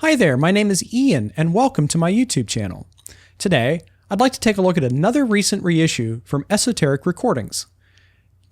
Hi there, my name is Ian, and welcome to my YouTube channel. Today, I'd like to take a look at another recent reissue from Esoteric Recordings.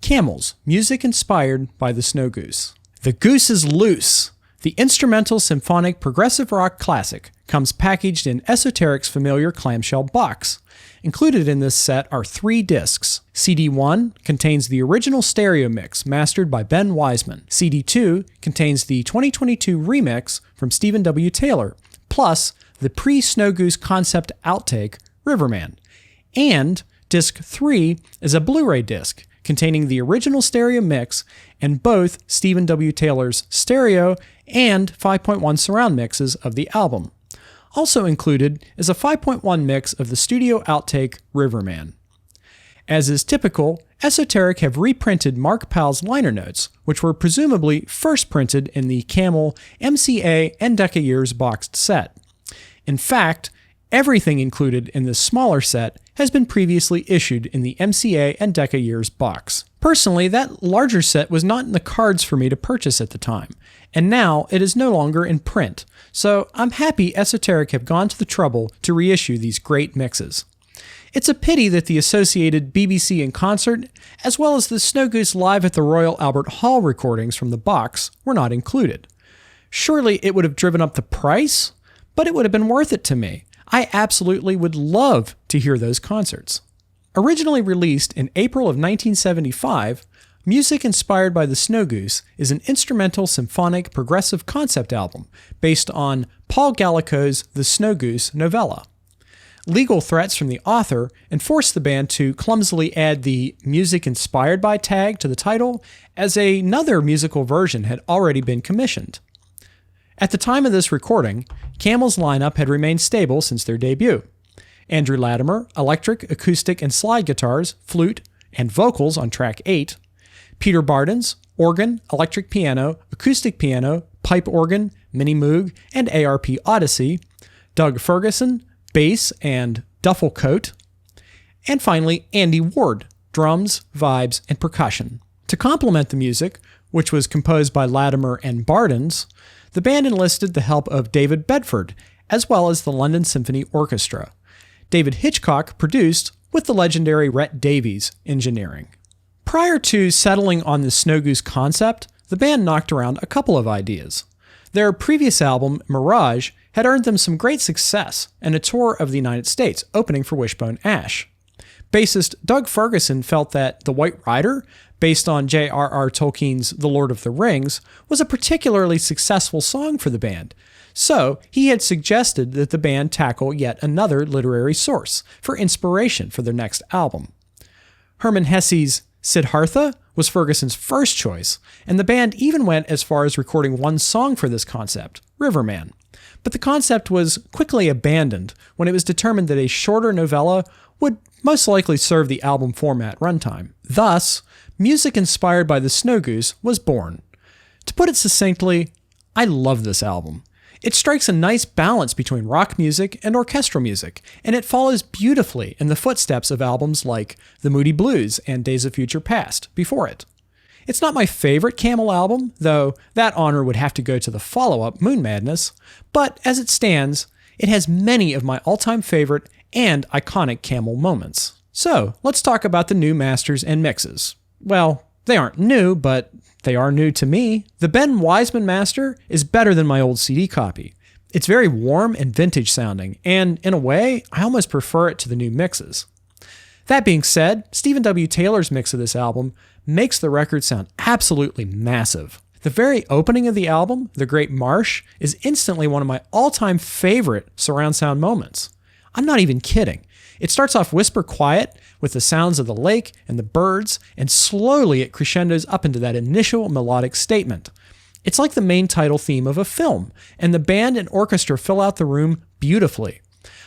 Camels, music inspired by the Snow Goose. The Goose is Loose, the instrumental symphonic progressive rock classic, comes packaged in Esoteric's familiar clamshell box. Included in this set are 3 discs. CD1 contains the original stereo mix mastered by Ben Wiseman. CD2 contains the 2022 remix from Stephen W. Taylor, plus the pre-Snow Goose concept outtake, Riverman. And disc 3 is a Blu-ray disc containing the original stereo mix and both Stephen W. Taylor's stereo and 5.1 surround mixes of the album. Also included is a 5.1 mix of the studio outtake Riverman. As is typical, Esoteric have reprinted Mark Powell's liner notes, which were presumably first printed in the Camel, MCA, and Decca Years boxed set. In fact, everything included in this smaller set has been previously issued in the MCA and Decca Years box. Personally, that larger set was not in the cards for me to purchase at the time, and now it is no longer in print, so I'm happy Esoteric have gone to the trouble to reissue these great mixes. It's a pity that the associated BBC in concert, as well as the Snow Goose Live at the Royal Albert Hall recordings from the box, were not included. Surely it would have driven up the price, but it would have been worth it to me. I absolutely would love to hear those concerts. Originally released in April of 1975, Music Inspired by the Snow Goose is an instrumental symphonic progressive concept album based on Paul Gallico's The Snow Goose novella. Legal threats from the author enforced the band to clumsily add the Music Inspired by tag to the title, as another musical version had already been commissioned. At the time of this recording, Camel's lineup had remained stable since their debut. Andrew Latimer, electric, acoustic, and slide guitars, flute, and vocals on track 8. Peter Bardens, organ, electric piano, acoustic piano, pipe organ, mini moog, and ARP Odyssey. Doug Ferguson, bass and duffel coat. And finally, Andy Ward, drums, vibes, and percussion. To complement the music, which was composed by Latimer and Bardens, the band enlisted the help of David Bedford, as well as the London Symphony Orchestra. David Hitchcock produced, with the legendary Rhett Davies engineering. Prior to settling on the Snow Goose concept, the band knocked around a couple of ideas. Their previous album, Mirage, had earned them some great success and a tour of the United States, opening for Wishbone Ash. Bassist Doug Ferguson felt that The White Rider, based on J.R.R. Tolkien's The Lord of the Rings, was a particularly successful song for the band. So, he had suggested that the band tackle yet another literary source for inspiration for their next album. Hermann Hesse's Siddhartha was Ferguson's first choice, and the band even went as far as recording one song for this concept, Riverman. But the concept was quickly abandoned when it was determined that a shorter novella would most likely serve the album format runtime. Thus, Music Inspired by the Snow Goose was born. To put it succinctly, I love this album. It strikes a nice balance between rock music and orchestral music, and it follows beautifully in the footsteps of albums like The Moody Blues and Days of Future Past before it. It's not my favorite Camel album, though that honor would have to go to the follow-up, Moon Madness, but as it stands, it has many of my all-time favorite and iconic Camel moments. So, let's talk about the new masters and mixes. Well, they aren't new, but they are new to me. The Ben Wiseman master is better than my old CD copy. It's very warm and vintage sounding, and in a way, I almost prefer it to the new mixes. That being said, Stephen W. Taylor's mix of this album makes the record sound absolutely massive. The very opening of the album, The Great Marsh, is instantly one of my all-time favorite surround sound moments. I'm not even kidding. It starts off whisper quiet with the sounds of the lake and the birds, and slowly it crescendos up into that initial melodic statement. It's like the main title theme of a film, and the band and orchestra fill out the room beautifully.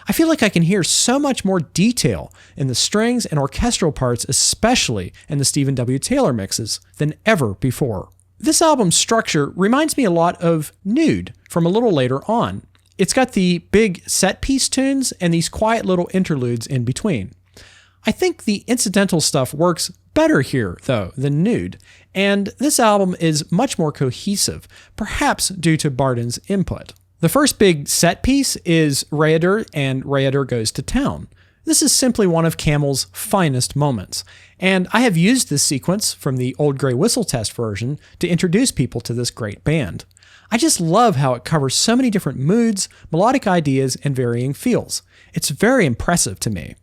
I feel like I can hear so much more detail in the strings and orchestral parts, especially in the Stephen W. Taylor mixes, than ever before. This album's structure reminds me a lot of Nude from a little later on. It's got the big set-piece tunes and these quiet little interludes in between. I think the incidental stuff works better here, though, than Nude, and this album is much more cohesive, perhaps due to Bardens' input. The first big set piece is Rhaedir and Rhaedir Goes to Town. This is simply one of Camel's finest moments, and I have used this sequence from the Old Grey Whistle Test version to introduce people to this great band. I just love how it covers so many different moods, melodic ideas, and varying feels. It's very impressive to me.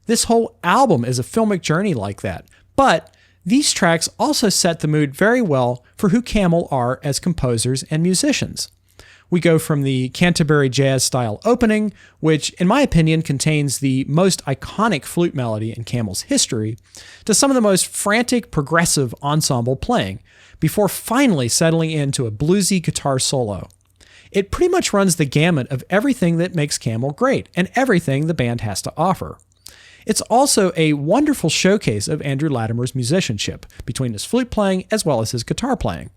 This whole album is a filmic journey like that, but these tracks also set the mood very well for who Camel are as composers and musicians. We go from the Canterbury Jazz style opening, which in my opinion contains the most iconic flute melody in Camel's history, to some of the most frantic progressive ensemble playing, before finally settling into a bluesy guitar solo. It pretty much runs the gamut of everything that makes Camel great and everything the band has to offer. It's also a wonderful showcase of Andrew Latimer's musicianship, between his flute playing as well as his guitar playing.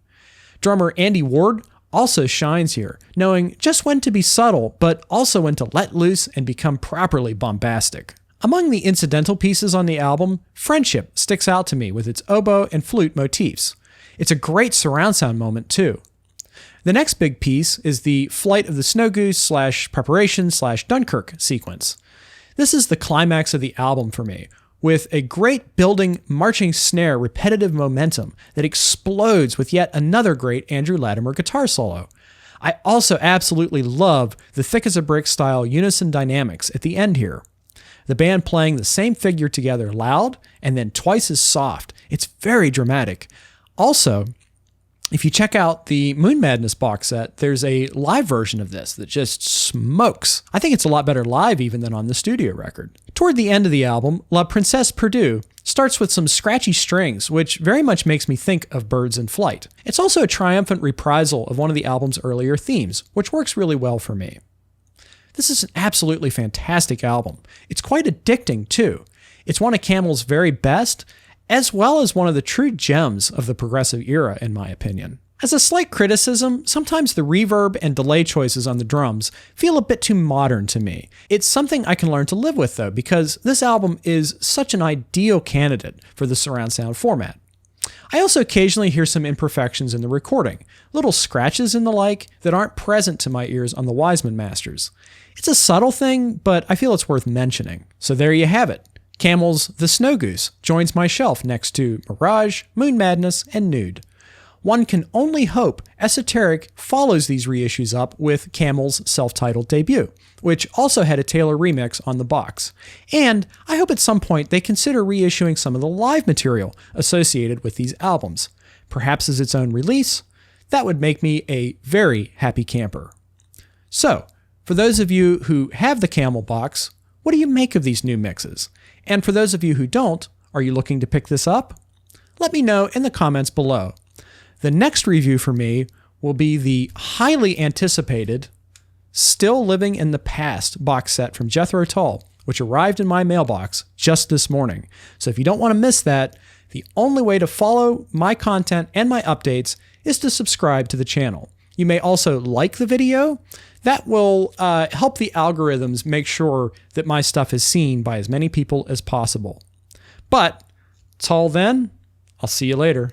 Drummer Andy Ward also shines here, knowing just when to be subtle, but also when to let loose and become properly bombastic. Among the incidental pieces on the album, Friendship sticks out to me with its oboe and flute motifs. It's a great surround sound moment too. The next big piece is the Flight of the Snow Goose / Preparation / Dunkirk sequence. This is the climax of the album for me, with a great building marching snare repetitive momentum that explodes with yet another great Andrew Latimer guitar solo. I also absolutely love the thick as a brick style unison dynamics at the end here. The band playing the same figure together loud and then twice as soft. It's very dramatic. Also, if you check out the Moon Madness box set, there's a live version of this that just smokes. I think it's a lot better live even than on the studio record. Toward the end of the album, La Princesse Perdue starts with some scratchy strings, which very much makes me think of Birds in Flight. It's also a triumphant reprisal of one of the album's earlier themes, which works really well for me. This is an absolutely fantastic album. It's quite addicting too. It's one of Camel's very best, as well as one of the true gems of the progressive era, in my opinion. As a slight criticism, sometimes the reverb and delay choices on the drums feel a bit too modern to me. It's something I can learn to live with though, because this album is such an ideal candidate for the surround sound format. I also occasionally hear some imperfections in the recording, little scratches and the like that aren't present to my ears on the Wiseman masters. It's a subtle thing, but I feel it's worth mentioning. So there you have it. Camel's The Snow Goose joins my shelf next to Mirage, Moon Madness, and Nude. One can only hope Esoteric follows these reissues up with Camel's self-titled debut, which also had a Taylor remix on the box. And I hope at some point they consider reissuing some of the live material associated with these albums, perhaps as its own release. That would make me a very happy camper. So, for those of you who have the Camel box, what do you make of these new mixes? And for those of you who don't, are you looking to pick this up? Let me know in the comments below. The next review for me will be the highly anticipated Still Living in the Past box set from Jethro Tull, which arrived in my mailbox just this morning. So if you don't want to miss that, the only way to follow my content and my updates is to subscribe to the channel. You may also like the video. That will help the algorithms make sure that my stuff is seen by as many people as possible. But till then, I'll see you later.